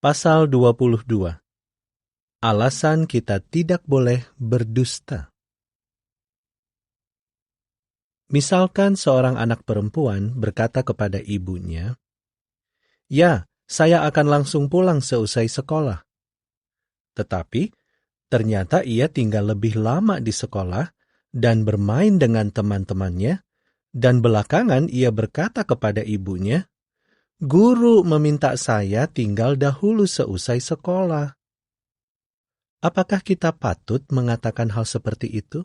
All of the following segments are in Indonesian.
Pasal 22. Alasan kita tidak boleh berdusta. Misalkan seorang anak perempuan berkata kepada ibunya, "Ya, saya akan langsung pulang seusai sekolah." Tetapi, ternyata ia tinggal lebih lama di sekolah dan bermain dengan teman-temannya, dan belakangan ia berkata kepada ibunya, "Guru meminta saya tinggal dahulu seusai sekolah." Apakah kita patut mengatakan hal seperti itu?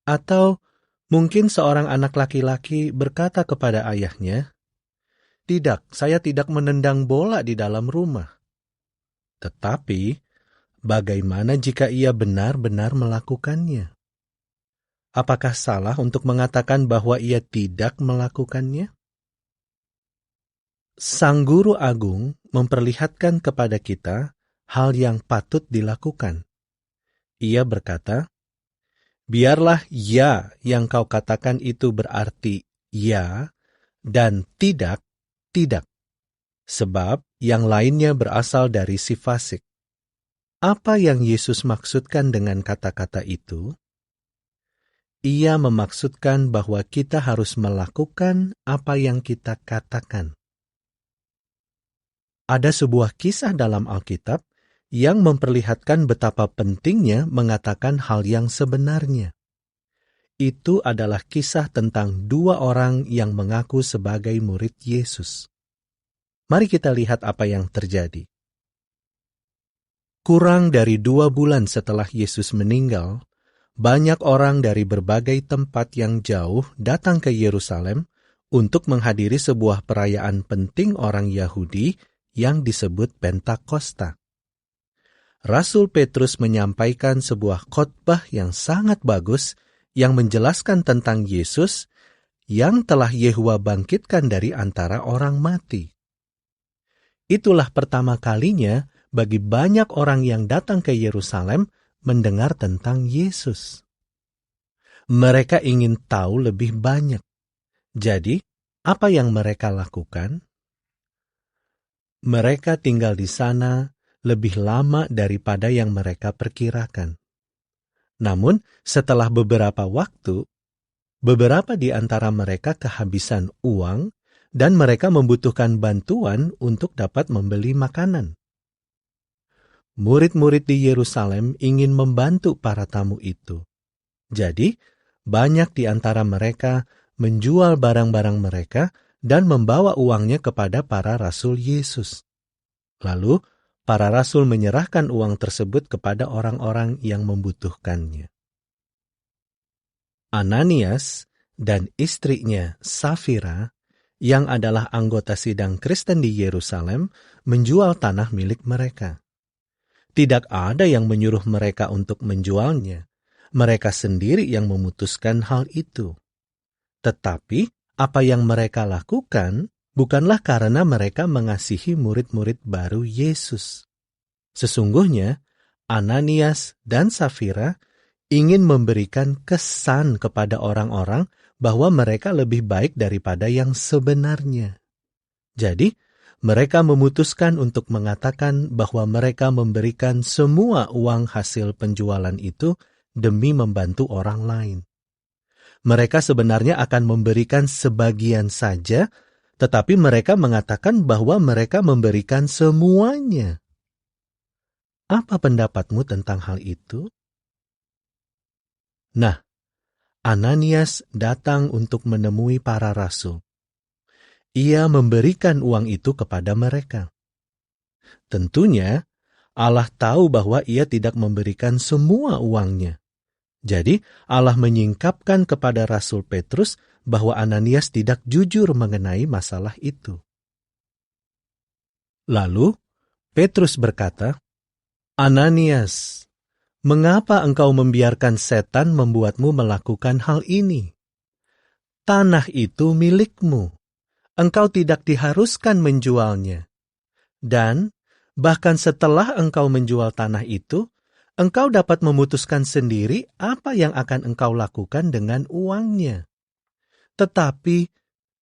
Atau mungkin seorang anak laki-laki berkata kepada ayahnya, "Tidak, saya tidak menendang bola di dalam rumah." Tetapi, bagaimana jika ia benar-benar melakukannya? Apakah salah untuk mengatakan bahwa ia tidak melakukannya? Sang Guru Agung memperlihatkan kepada kita hal yang patut dilakukan. Ia berkata, "Biarlah ya yang kau katakan itu berarti ya, dan tidak, tidak. Sebab yang lainnya berasal dari si fasik." Apa yang Yesus maksudkan dengan kata-kata itu? Ia memaksudkan bahwa kita harus melakukan apa yang kita katakan. Ada sebuah kisah dalam Alkitab yang memperlihatkan betapa pentingnya mengatakan hal yang sebenarnya. Itu adalah kisah tentang dua orang yang mengaku sebagai murid Yesus. Mari kita lihat apa yang terjadi. Kurang dari 2 bulan setelah Yesus meninggal, banyak orang dari berbagai tempat yang jauh datang ke Yerusalem untuk menghadiri sebuah perayaan penting orang Yahudi yang disebut Pentakosta. Rasul Petrus menyampaikan sebuah khotbah yang sangat bagus yang menjelaskan tentang Yesus yang telah Yehova bangkitkan dari antara orang mati. Itulah pertama kalinya bagi banyak orang yang datang ke Yerusalem mendengar tentang Yesus. Mereka ingin tahu lebih banyak. Jadi, apa yang mereka lakukan? Mereka tinggal di sana lebih lama daripada yang mereka perkirakan. Namun, setelah beberapa waktu, beberapa di antara mereka kehabisan uang dan mereka membutuhkan bantuan untuk dapat membeli makanan. Murid-murid di Yerusalem ingin membantu para tamu itu. Jadi, banyak di antara mereka menjual barang-barang mereka dan membawa uangnya kepada para rasul Yesus. Lalu, para rasul menyerahkan uang tersebut kepada orang-orang yang membutuhkannya. Ananias dan istrinya Safira, yang adalah anggota sidang Kristen di Yerusalem, menjual tanah milik mereka. Tidak ada yang menyuruh mereka untuk menjualnya. Mereka sendiri yang memutuskan hal itu. Tetapi, apa yang mereka lakukan bukanlah karena mereka mengasihi murid-murid baru Yesus. Sesungguhnya, Ananias dan Safira ingin memberikan kesan kepada orang-orang bahwa mereka lebih baik daripada yang sebenarnya. Jadi, mereka memutuskan untuk mengatakan bahwa mereka memberikan semua uang hasil penjualan itu demi membantu orang lain. Mereka sebenarnya akan memberikan sebagian saja, tetapi mereka mengatakan bahwa mereka memberikan semuanya. Apa pendapatmu tentang hal itu? Nah, Ananias datang untuk menemui para rasul. Ia memberikan uang itu kepada mereka. Tentunya, Allah tahu bahwa ia tidak memberikan semua uangnya. Jadi, Allah menyingkapkan kepada Rasul Petrus bahwa Ananias tidak jujur mengenai masalah itu. Lalu, Petrus berkata, "Ananias, mengapa engkau membiarkan setan membuatmu melakukan hal ini? Tanah itu milikmu. Engkau tidak diharuskan menjualnya. Dan, bahkan setelah engkau menjual tanah itu, engkau dapat memutuskan sendiri apa yang akan engkau lakukan dengan uangnya. Tetapi,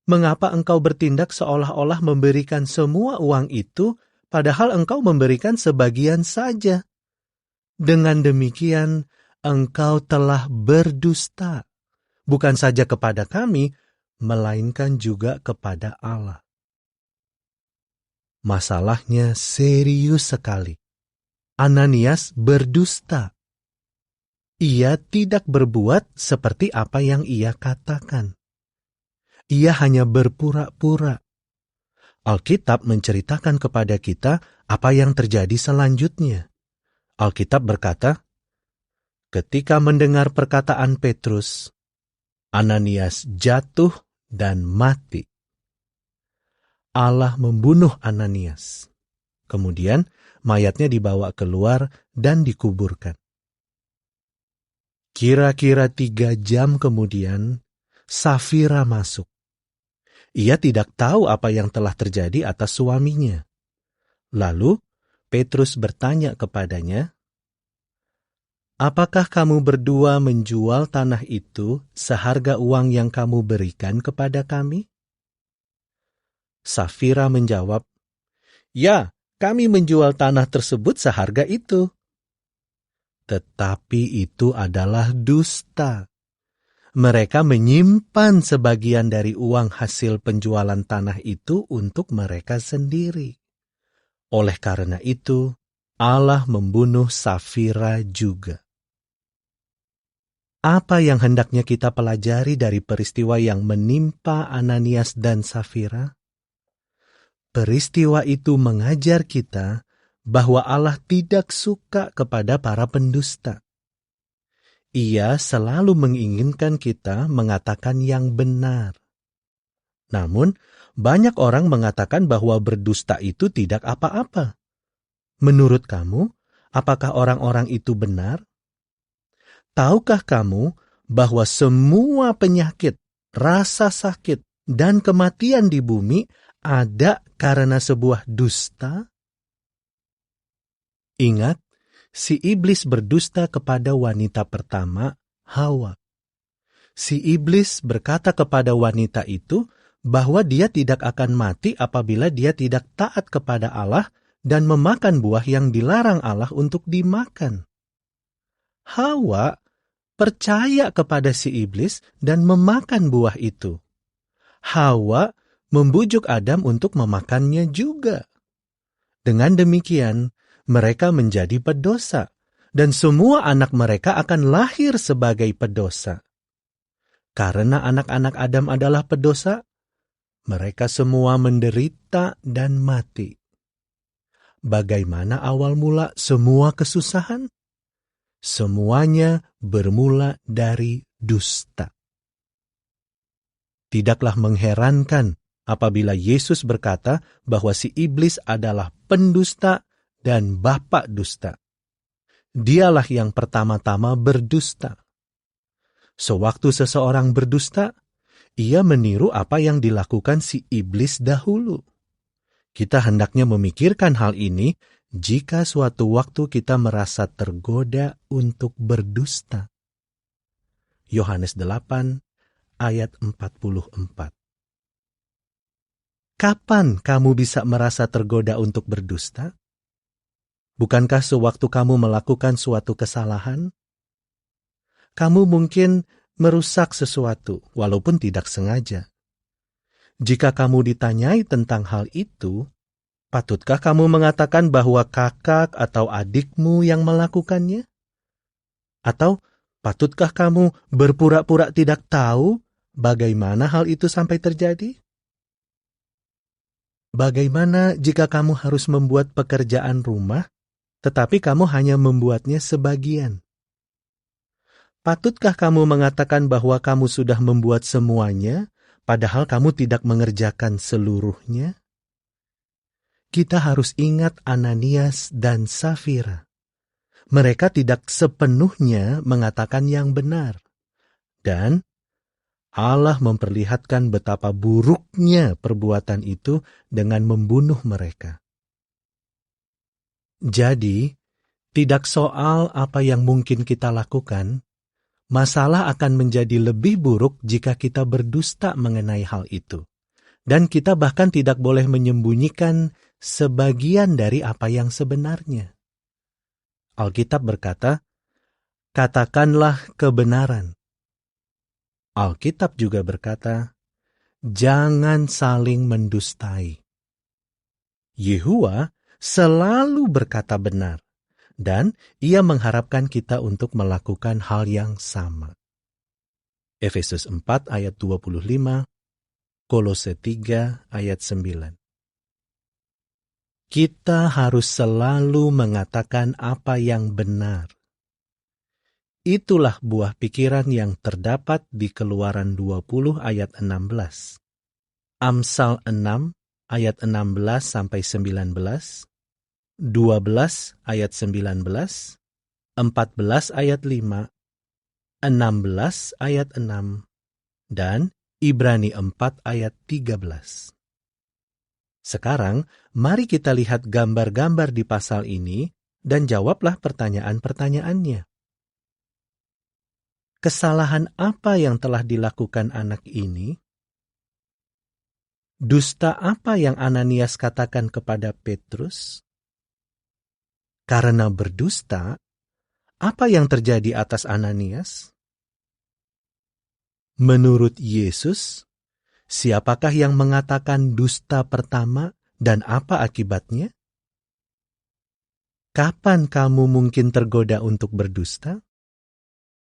Mengapa engkau bertindak seolah-olah memberikan semua uang itu, padahal engkau memberikan sebagian saja? Dengan demikian, engkau telah berdusta, bukan saja kepada kami, melainkan juga kepada Allah. Masalahnya serius sekali. Ananias berdusta. Ia tidak berbuat seperti apa yang ia katakan. Ia hanya berpura-pura. Alkitab menceritakan kepada kita apa yang terjadi selanjutnya. Alkitab berkata, ketika mendengar perkataan Petrus, Ananias jatuh dan mati. Allah membunuh Ananias. Kemudian mayatnya dibawa keluar dan dikuburkan. Kira-kira 3 jam kemudian, Safira masuk. Ia tidak tahu apa yang telah terjadi atas suaminya. Lalu, Petrus bertanya kepadanya, "Apakah kamu berdua menjual tanah itu seharga uang yang kamu berikan kepada kami?" Safira menjawab, "Ya, kami menjual tanah tersebut seharga itu." Tetapi itu adalah dusta. Mereka menyimpan sebagian dari uang hasil penjualan tanah itu untuk mereka sendiri. Oleh karena itu, Allah membunuh Safira juga. Apa yang hendaknya kita pelajari dari peristiwa yang menimpa Ananias dan Safira? Peristiwa itu mengajar kita bahwa Allah tidak suka kepada para pendusta. Ia selalu menginginkan kita mengatakan yang benar. Namun, banyak orang mengatakan bahwa berdusta itu tidak apa-apa. Menurut kamu, apakah orang-orang itu benar? Tahukah kamu bahwa semua penyakit, rasa sakit, dan kematian di bumi ada karena sebuah dusta? Ingat, si iblis berdusta kepada wanita pertama, Hawa. Si iblis berkata kepada wanita itu bahwa dia tidak akan mati apabila dia tidak taat kepada Allah dan memakan buah yang dilarang Allah untuk dimakan. Hawa percaya kepada si iblis dan memakan buah itu. Hawa membujuk Adam untuk memakannya juga. Dengan demikian, mereka menjadi pedosa, dan semua anak mereka akan lahir sebagai pedosa. Karena anak-anak Adam adalah pedosa, mereka semua menderita dan mati. Bagaimana awal mula semua kesusahan? Semuanya bermula dari dusta. Tidaklah mengherankan apabila Yesus berkata bahwa si iblis adalah pendusta dan bapa dusta. Dialah yang pertama-tama berdusta. Sewaktu seseorang berdusta, ia meniru apa yang dilakukan si iblis dahulu. Kita hendaknya memikirkan hal ini jika suatu waktu kita merasa tergoda untuk berdusta. Yohanes 8 ayat 44. Kapan kamu bisa merasa tergoda untuk berdusta? Bukankah sewaktu kamu melakukan suatu kesalahan? Kamu mungkin merusak sesuatu walaupun tidak sengaja. Jika kamu ditanyai tentang hal itu, patutkah kamu mengatakan bahwa kakak atau adikmu yang melakukannya? Atau patutkah kamu berpura-pura tidak tahu bagaimana hal itu sampai terjadi? Bagaimana jika kamu harus membuat pekerjaan rumah, tetapi kamu hanya membuatnya sebagian? Patutkah kamu mengatakan bahwa kamu sudah membuat semuanya, padahal kamu tidak mengerjakan seluruhnya? Kita harus ingat Ananias dan Safira. Mereka tidak sepenuhnya mengatakan yang benar. Dan Allah memperlihatkan betapa buruknya perbuatan itu dengan membunuh mereka. Jadi, tidak soal apa yang mungkin kita lakukan, masalah akan menjadi lebih buruk jika kita berdusta mengenai hal itu. Dan kita bahkan tidak boleh menyembunyikan sebagian dari apa yang sebenarnya. Alkitab berkata, katakanlah kebenaran. Alkitab juga berkata, jangan saling mendustai. Yehua selalu berkata benar, dan ia mengharapkan kita untuk melakukan hal yang sama. Efesus 4 ayat 25, Kolose 3 ayat 9. Kita harus selalu mengatakan apa yang benar. Itulah buah pikiran yang terdapat di Keluaran 20 ayat 16. Amsal 6 ayat 16 sampai 19, 12 ayat 19, 14 ayat 5, 16 ayat 6, dan Ibrani 4 ayat 13. Sekarang, mari kita lihat gambar-gambar di pasal ini dan jawablah pertanyaan-pertanyaannya. Kesalahan apa yang telah dilakukan anak ini? Dusta apa yang Ananias katakan kepada Petrus? Karena berdusta, apa yang terjadi atas Ananias? Menurut Yesus, siapakah yang mengatakan dusta pertama dan apa akibatnya? Kapan kamu mungkin tergoda untuk berdusta?